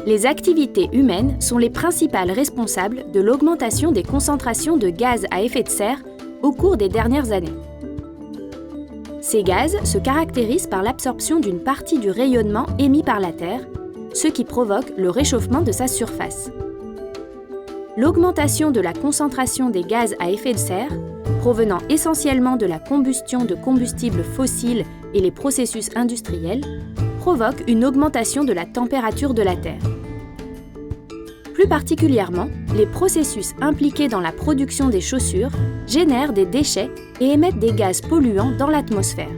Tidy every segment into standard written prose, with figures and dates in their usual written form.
Les activités humaines sont les principales responsables de l'augmentation des concentrations de gaz à effet de serre au cours des dernières années. Ces gaz se caractérisent par l'absorption d'une partie du rayonnement émis par la Terre, ce qui provoque le réchauffement de sa surface. L'augmentation de la concentration des gaz à effet de serre, provenant essentiellement de la combustion de combustibles fossiles et les processus industriels, provoque une augmentation de la température de la Terre. Plus particulièrement, les processus impliqués dans la production des chaussures génèrent des déchets et émettent des gaz polluants dans l'atmosphère.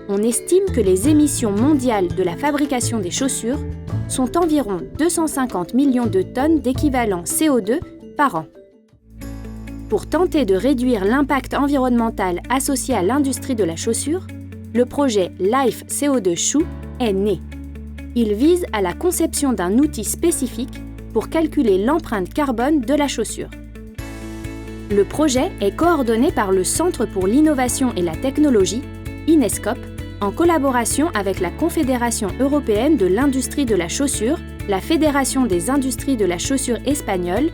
On estime que les émissions mondiales de la fabrication des chaussures sont environ 250 millions de tonnes d'équivalent CO2 par an. Pour tenter de réduire l'impact environnemental associé à l'industrie de la chaussure, le projet Life CO2 Shoe est né. Il vise à la conception d'un outil spécifique pour calculer l'empreinte carbone de la chaussure. Le projet est coordonné par le Centre pour l'innovation et la technologie, INESCOP, en collaboration avec la Confédération européenne de l'industrie de la chaussure, la Fédération des industries de la chaussure espagnole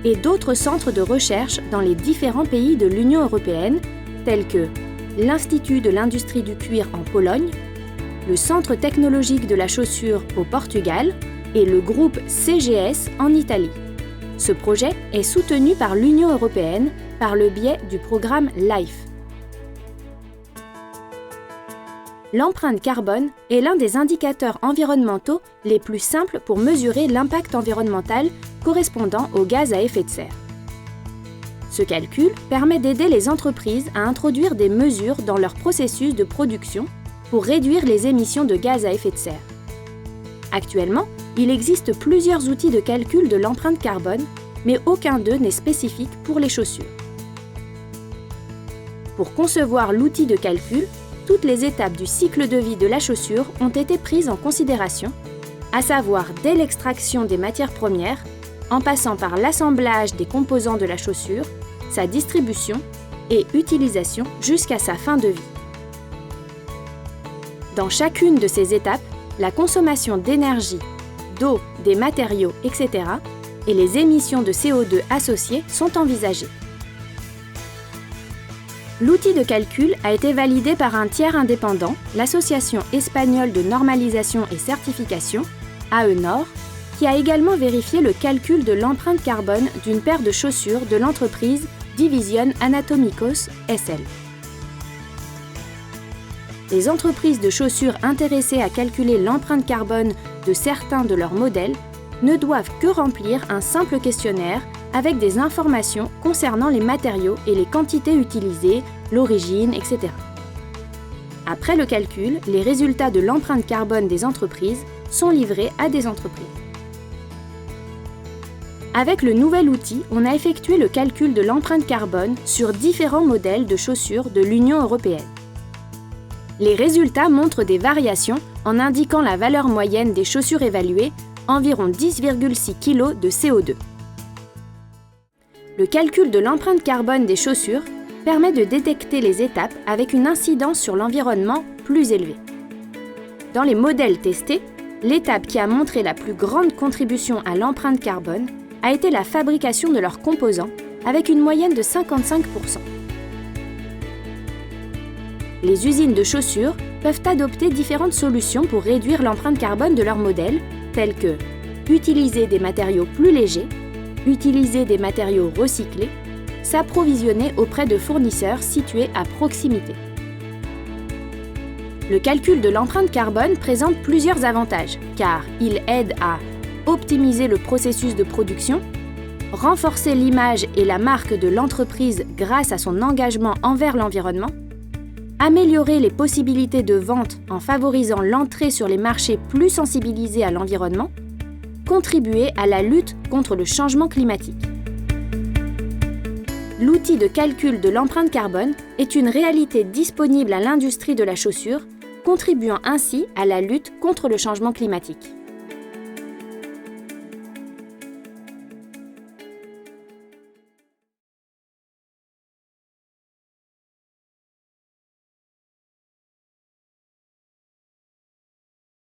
et d'autres centres de recherche dans les différents pays de l'Union européenne, tels que l'Institut de l'industrie du cuir en Pologne, le Centre technologique de la chaussure au Portugal et le groupe CGS en Italie. Ce projet est soutenu par l'Union européenne par le biais du programme LIFE. L'empreinte carbone est l'un des indicateurs environnementaux les plus simples pour mesurer l'impact environnemental correspondant aux gaz à effet de serre. Ce calcul permet d'aider les entreprises à introduire des mesures dans leur processus de production pour réduire les émissions de gaz à effet de serre. Actuellement, il existe plusieurs outils de calcul de l'empreinte carbone, mais aucun d'eux n'est spécifique pour les chaussures. Pour concevoir l'outil de calcul, toutes les étapes du cycle de vie de la chaussure ont été prises en considération, à savoir dès l'extraction des matières premières, en passant par l'assemblage des composants de la chaussure, sa distribution et utilisation jusqu'à sa fin de vie. Dans chacune de ces étapes, la consommation d'énergie, d'eau, des matériaux, etc. et les émissions de CO2 associées sont envisagées. L'outil de calcul a été validé par un tiers indépendant, l'Association espagnole de normalisation et certification, AENOR, qui a également vérifié le calcul de l'empreinte carbone d'une paire de chaussures de l'entreprise División Anatómicos SL. Les entreprises de chaussures intéressées à calculer l'empreinte carbone de certains de leurs modèles ne doivent que remplir un simple questionnaire avec des informations concernant les matériaux et les quantités utilisées, l'origine, etc. Après le calcul, les résultats de l'empreinte carbone des entreprises sont livrés à des entreprises. Avec le nouvel outil, on a effectué le calcul de l'empreinte carbone sur différents modèles de chaussures de l'Union européenne. Les résultats montrent des variations en indiquant la valeur moyenne des chaussures évaluées, environ 10,6 kg de CO2. Le calcul de l'empreinte carbone des chaussures permet de détecter les étapes avec une incidence sur l'environnement plus élevée. Dans les modèles testés, l'étape qui a montré la plus grande contribution à l'empreinte carbone a été la fabrication de leurs composants, avec une moyenne de 55%. Les usines de chaussures peuvent adopter différentes solutions pour réduire l'empreinte carbone de leurs modèles, telles que utiliser des matériaux plus légers, utiliser des matériaux recyclés, s'approvisionner auprès de fournisseurs situés à proximité. Le calcul de l'empreinte carbone présente plusieurs avantages, car il aide à optimiser le processus de production, renforcer l'image et la marque de l'entreprise grâce à son engagement envers l'environnement, améliorer les possibilités de vente en favorisant l'entrée sur les marchés plus sensibilisés à l'environnement, contribuer à la lutte contre le changement climatique. L'outil de calcul de l'empreinte carbone est une réalité disponible à l'industrie de la chaussure, contribuant ainsi à la lutte contre le changement climatique.